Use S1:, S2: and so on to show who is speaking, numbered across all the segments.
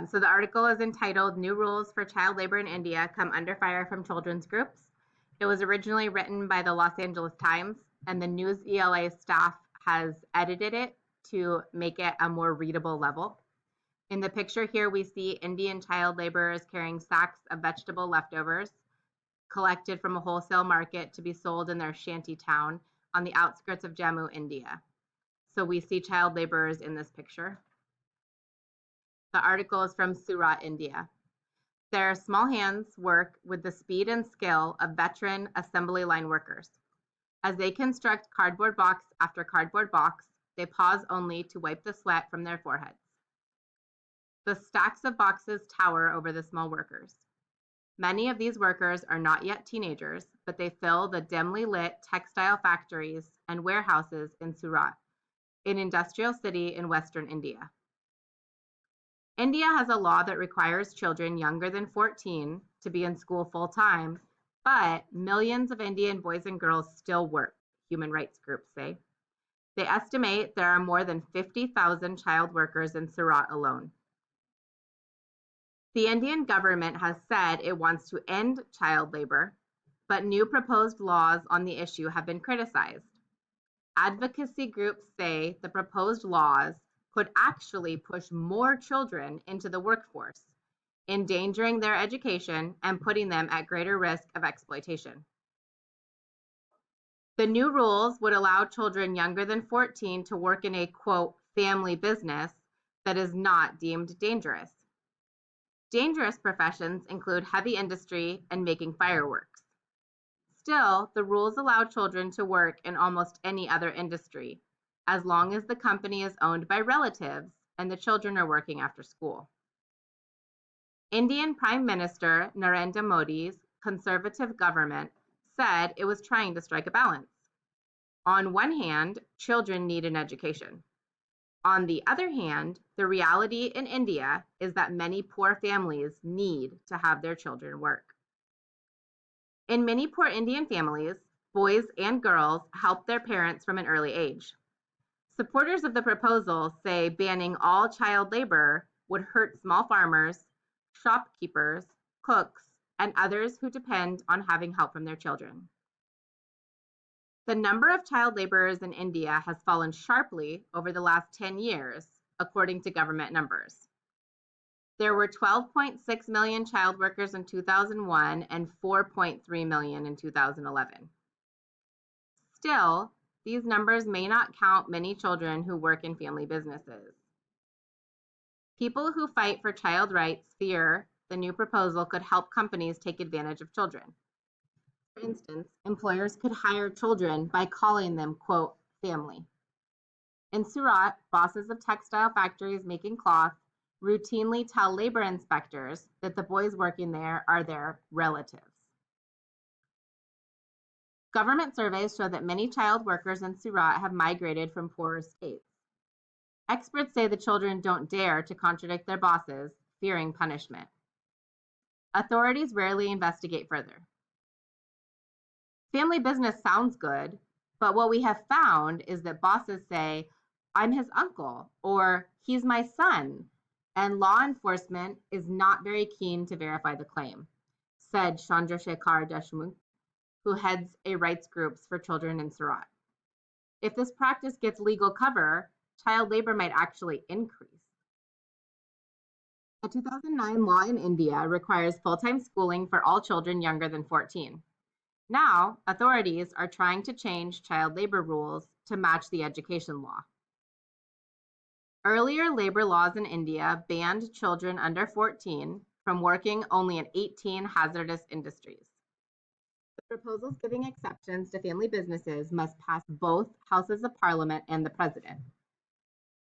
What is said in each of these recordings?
S1: So the article is entitled New Rules for Child Labor in India Come Under Fire from Children's Groups. It was originally written by the Los Angeles Times, and the Newsela staff has edited it to make it a more readable level. In the picture here, we see Indian child laborers carrying sacks of vegetable leftovers collected from a wholesale market to be sold in their shanty town on the outskirts of Jammu, India. So we see child laborers in this picture. The article is from Surat, India. Their small hands work with the speed and skill of veteran assembly line workers. As they construct cardboard box after cardboard box, they pause only to wipe the sweat from their foreheads. The stacks of boxes tower over the small workers. Many of these workers are not yet teenagers, but they fill the dimly lit textile factories and warehouses in Surat, an industrial city in western India. India has a law that requires children younger than 14 to be in school full-time, but millions of Indian boys and girls still work, human rights groups say. They estimate there are more than 50,000 child workers in Surat alone. The Indian government has said it wants to end child labor, but new proposed laws on the issue have been criticized. Advocacy groups say the proposed laws could actually push more children into the workforce, endangering their education and putting them at greater risk of exploitation. The new rules would allow children younger than 14 to work in a, quote, family business that is not deemed dangerous. Dangerous professions include heavy industry and making fireworks. Still, the rules allow children to work in almost any other industry, as long as the company is owned by relatives and the children are working after school. Indian Prime Minister Narendra Modi's conservative government said it was trying to strike a balance. On one hand, children need an education. On the other hand, the reality in India is that many poor families need to have their children work. In many poor Indian families, boys and girls help their parents from an early age. Supporters of the proposal say banning all child labor would hurt small farmers, shopkeepers, cooks, and others who depend on having help from their children. The number of child laborers in India has fallen sharply over the last 10 years, according to government numbers. There were 12.6 million child workers in 2001 and 4.3 million in 2011. Still, these numbers may not count many children who work in family businesses. People who fight for child rights fear the new proposal could help companies take advantage of children. For instance, employers could hire children by calling them, quote, family. In Surat, bosses of textile factories making cloth routinely tell labor inspectors that the boys working there are their relatives. Government surveys show that many child workers in Surat have migrated from poorer states. Experts say the children don't dare to contradict their bosses, fearing punishment. Authorities rarely investigate further. Family business sounds good, but what we have found is that bosses say, I'm his uncle, or he's my son, and law enforcement is not very keen to verify the claim, said Chandrasekhar Deshmukh, who heads a rights groups for children in Surat. If this practice gets legal cover, child labor might actually increase. A 2009 law in India requires full-time schooling for all children younger than 14. Now, authorities are trying to change child labor rules to match the education law. Earlier labor laws in India banned children under 14 from working only in 18 hazardous industries. The proposals giving exceptions to family businesses must pass both houses of parliament and the president.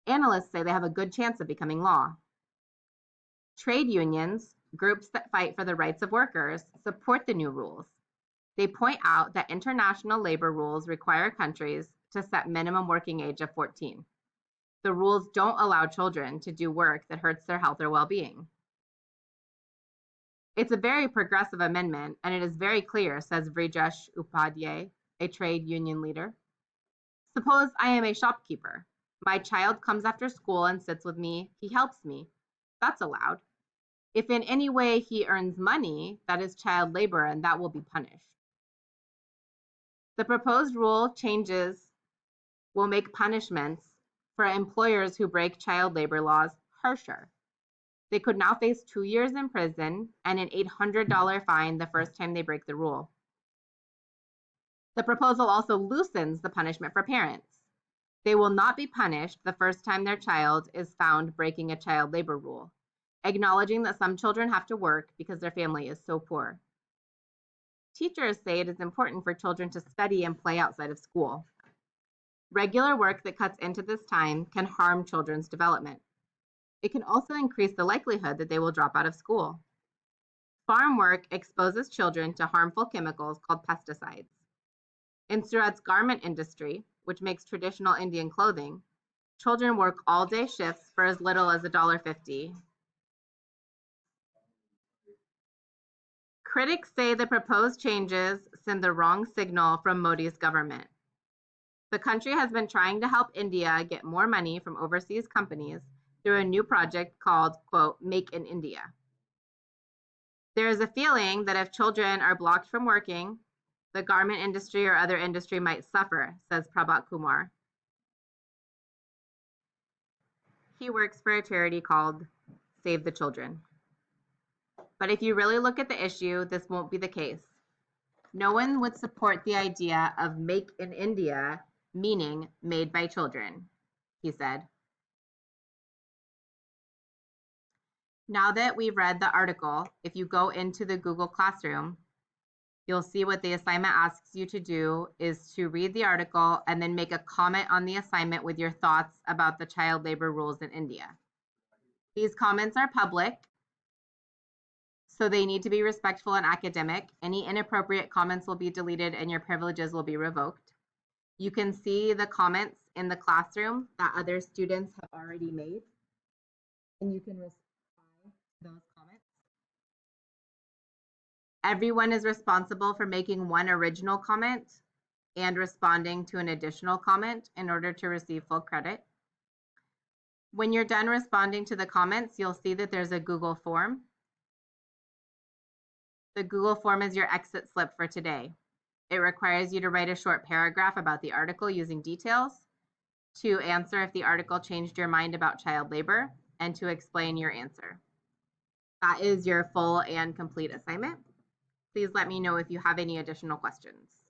S1: Analysts say they have a good chance of becoming law. Trade unions, groups that fight for the rights of workers, support the new rules. They point out that international labor rules require countries to set minimum working age of 14. The rules don't allow children to do work that hurts their health or well-being. It's a very progressive amendment, and it is very clear, says Vrijesh Upadhyay, a trade union leader. Suppose I am a shopkeeper. My child comes after school and sits with me. He helps me. that's allowed. If in any way he earns money, that is child labor and that will be punished. The proposed rule changes will make punishments for employers who break child labor laws harsher. They could now face 2 years in prison and an $800 fine the first time they break the rule. The proposal also loosens the punishment for parents. They will not be punished the first time their child is found breaking a child labor rule, acknowledging that some children have to work because their family is so poor. Teachers say it is important for children to study and play outside of school. Regular work that cuts into this time can harm children's development. It can also increase the likelihood that they will drop out of school. Farm work exposes children to harmful chemicals called pesticides. In Surat's garment industry, which makes traditional Indian clothing, children work all-day shifts for as little as $1.50. Critics say the proposed changes send the wrong signal from Modi's government. The country has been trying to help India get more money from overseas companies through a new project called, quote, Make in India. There is a feeling that if children are blocked from working, the garment industry or other industry might suffer, says Prabhat Kumar. He works for a charity called Save the Children. But if you really look at the issue, this won't be the case. No one would support the idea of Make in India, meaning made by children, he said. Now that we've read the article, if you go into the Google Classroom, you'll see what the assignment asks you to do is to read the article and then make a comment on the assignment with your thoughts about the child labor rules in India. These comments are public, so they need to be respectful and academic. Any inappropriate comments will be deleted and your privileges will be revoked. You can see the comments in the classroom that other students have already made, and you can reply to those comments. Everyone is responsible for making one original comment and responding to an additional comment in order to receive full credit. When you're done responding to the comments, you'll see that there's a Google form. The Google form is your exit slip for today. It requires you to write a short paragraph about the article using details, to answer if the article changed your mind about child labor, and to explain your answer. That is your full and complete assignment. Please let me know if you have any additional questions.